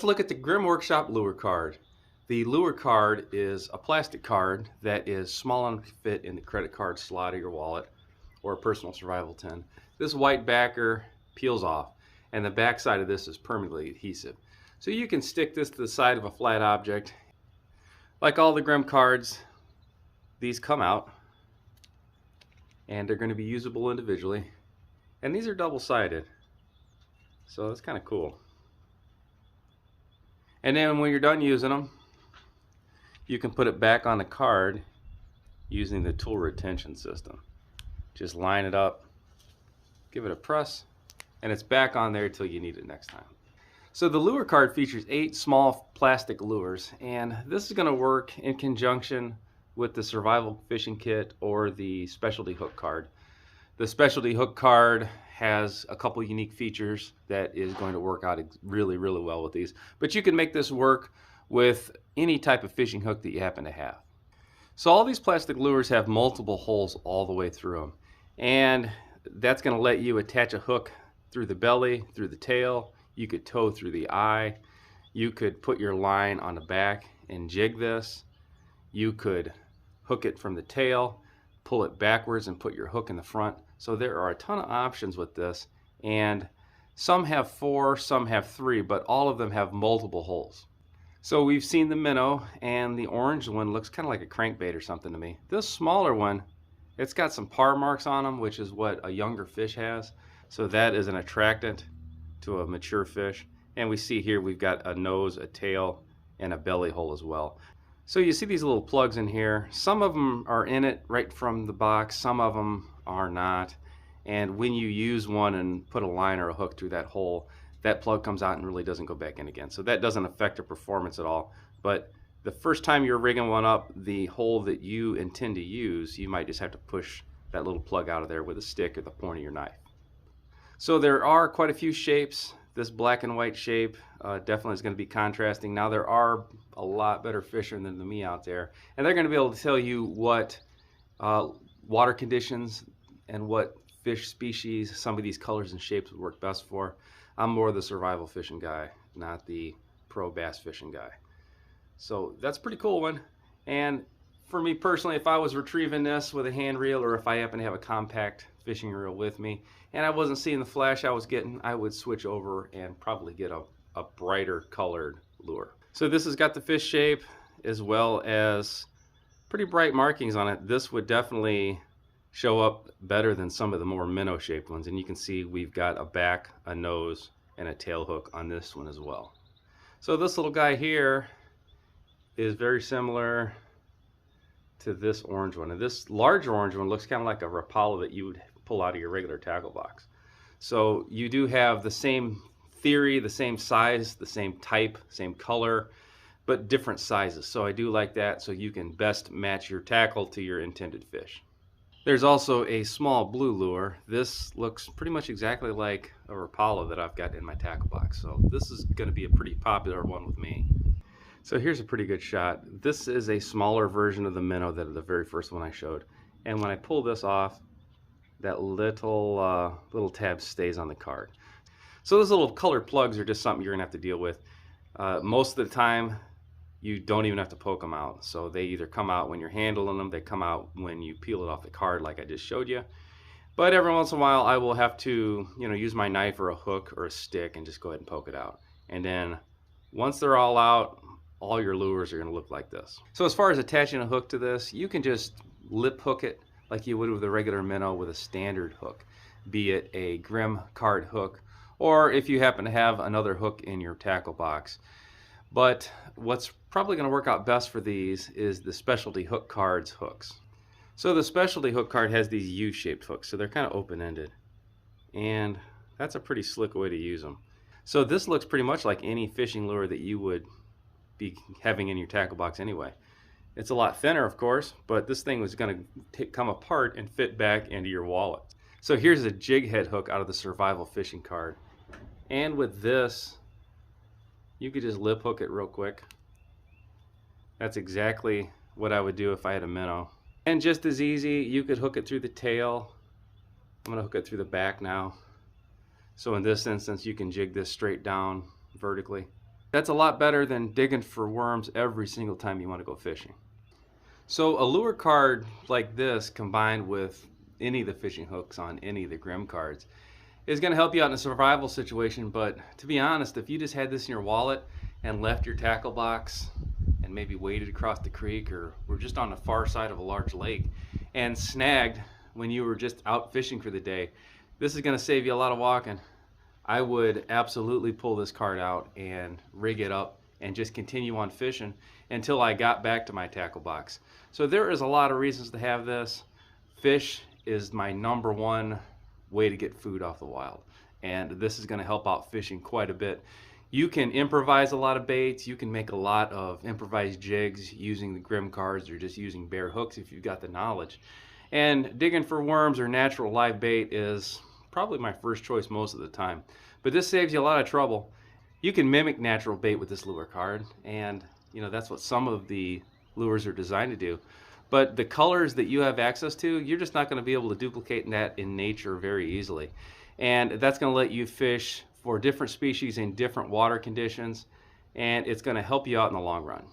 Let's look at the Grimm Workshop lure card. The lure card is a plastic card that is small enough to fit in the credit card slot of your wallet or a personal survival tin. This white backer peels off, and the back side of this is permanently adhesive. So you can stick this to the side of a flat object. Like all the Grimm cards, these come out, and they're going to be usable individually. And these are double-sided, so that's kind of cool. And then when you're done using them, you can put it back on the card using the tool retention system. Just line it up, give it a press, and it's back on there until you need it next time. So the lure card features 8 small plastic lures, and this is going to work in conjunction with the survival fishing kit or the specialty hook card. The specialty hook card has a couple unique features that is going to work out really well with these, but you can make this work with any type of fishing hook that you happen to have. So all these plastic lures have multiple holes all the way through them, and that's going to let you attach a hook through the belly, through the tail. You could tow through the eye. You could put your line on the back and jig this. You could hook it from the tail, pull it backwards and put your hook in the front. So there are a ton of options with this, and some have 4, some have 3, but all of them have multiple holes. So we've seen the minnow, and the orange one looks kind of like a crankbait or something to me. This smaller one, it's got some par marks on them, which is what a younger fish has. So that is an attractant to a mature fish. And we see here we've got a nose, a tail, and a belly hole as well. So you see these little plugs in here. Some of them are in it right from the box, some of them are not. And when you use one and put a line or a hook through that hole, that plug comes out and really doesn't go back in again. So that doesn't affect the performance at all. But the first time you're rigging one up, the hole that you intend to use, you might just have to push that little plug out of there with a stick or the point of your knife. So there are quite a few shapes. This black and white shape definitely is going to be contrasting. Now there are a lot better fishermen than me out there, and they're going to be able to tell you what water conditions and what fish species some of these colors and shapes would work best for. I'm more the survival fishing guy, not the pro bass fishing guy. So that's a pretty cool one. And for me personally, if I was retrieving this with a hand reel, or if I happen to have a compact fishing reel with me and I wasn't seeing the flash I was getting, I would switch over and probably get a brighter colored lure. So this has got the fish shape as well as pretty bright markings on it. This would definitely show up better than some of the more minnow shaped ones, and you can see we've got a back, a nose, and a tail hook on this one as well. So this little guy here is very similar to this orange one, and this large orange one looks kind of like a Rapala that you would pull out of your regular tackle box. So you do have the same theory, the same size, the same type, same color, but different sizes. So I do like that, so you can best match your tackle to your intended fish. There's also a small blue lure. This looks pretty much exactly like a Rapala that I've got in my tackle box. So this is going to be a pretty popular one with me. So here's a pretty good shot. This is a smaller version of the minnow than the very first one I showed. And when I pull this off, that little tab stays on the card. So those little colored plugs are just something you're gonna have to deal with. Most of the time, you don't even have to poke them out. So they either come out when you're handling them, they come out when you peel it off the card like I just showed you. But every once in a while, I will have to, use my knife or a hook or a stick and just go ahead and poke it out. And then once they're all out, all your lures are going to look like this. So as far as attaching a hook to this, you can just lip hook it like you would with a regular minnow with a standard hook, be it a Grimm card hook, or if you happen to have another hook in your tackle box. But what's probably going to work out best for these is the specialty hook cards hooks. So the specialty hook card has these U-shaped hooks, so they're kind of open-ended, and that's a pretty slick way to use them. So this looks pretty much like any fishing lure that you would be having in your tackle box anyway. It's a lot thinner, of course, but this thing was going to come apart and fit back into your wallet. So here's a jig head hook out of the survival fishing card, and with this you could just lip hook it real quick. That's exactly what I would do if I had a minnow. And just as easy, you could hook it through the tail. I'm going to hook it through the back now. So in this instance, you can jig this straight down vertically. That's a lot better than digging for worms every single time you want to go fishing. So a lure card like this combined with any of the fishing hooks on any of the Grimm cards is going to help you out in a survival situation. But to be honest, if you just had this in your wallet and left your tackle box and maybe waded across the creek or were just on the far side of a large lake and snagged when you were just out fishing for the day, this is going to save you a lot of walking. I would absolutely pull this card out and rig it up and just continue on fishing until I got back to my tackle box. So there is a lot of reasons to have this. Fish is my #1 way to get food off the wild, and this is going to help out fishing quite a bit. You can improvise a lot of baits. You can make a lot of improvised jigs using the Grimm cards or just using bare hooks if you've got the knowledge. And digging for worms or natural live bait is probably my first choice most of the time, but this saves you a lot of trouble. You can mimic natural bait with this lure card, and that's what some of the lures are designed to do. But the colors that you have access to, you're just not going to be able to duplicate that in nature very easily. And that's going to let you fish for different species in different water conditions, and it's going to help you out in the long run.